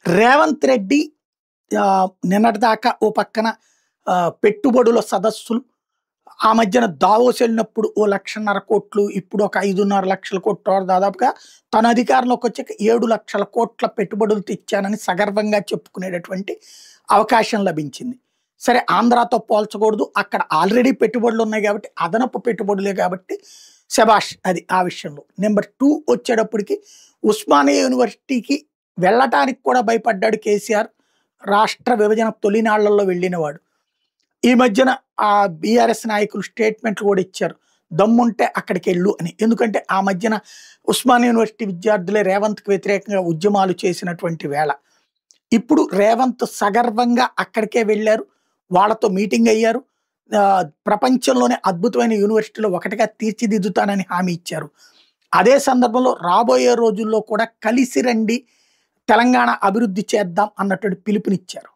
రేవంత్ రెడ్డి నిన్నటిదాకా ఓ పక్కన పెట్టుబడుల సదస్సులు, ఆ మధ్యన దావోస్ వెళ్ళినప్పుడు ఓ 1,50,000 కోట్లు, ఇప్పుడు ఒక 5,500,000 కోట్లు, దాదాపుగా తన అధికారంలోకి వచ్చాక 7,00,000 కోట్ల పెట్టుబడులు తెచ్చానని సగర్వంగా చెప్పుకునేటటువంటి అవకాశం లభించింది. సరే, ఆంధ్రాతో పోల్చకూడదు, అక్కడ ఆల్రెడీ పెట్టుబడులు ఉన్నాయి కాబట్టి అదనపు పెట్టుబడులే కాబట్టి శబాష్ అది ఆ విషయంలో. నెంబర్ 2 వచ్చేటప్పటికి ఉస్మానియా యూనివర్సిటీకి వెళ్ళటానికి కూడా భయపడ్డాడు కేసీఆర్. రాష్ట్ర విభజన తొలినాళ్లలో వెళ్ళినవాడు. ఈ మధ్యన ఆ బీఆర్ఎస్ నాయకులు స్టేట్మెంట్లు కూడా ఇచ్చారు, దమ్ముంటే అక్కడికి వెళ్ళు అని. ఎందుకంటే ఆ మధ్యన ఉస్మానియా యూనివర్సిటీ విద్యార్థులే రేవంత్కి వ్యతిరేకంగా ఉద్యమాలు చేసినటువంటి వేళ. ఇప్పుడు రేవంత్ సగర్వంగా అక్కడికే వెళ్ళారు, వాళ్ళతో మీటింగ్ అయ్యారు. ప్రపంచంలోనే అద్భుతమైన యూనివర్సిటీలో ఒకటిగా తీర్చిదిద్దుతానని హామీ ఇచ్చారు. అదే సందర్భంలో రాబోయే రోజుల్లో కూడా కలిసి రండి, తెలంగాణ అభివృద్ధి చేద్దాం అన్నటువంటి పిలుపునిచ్చారు.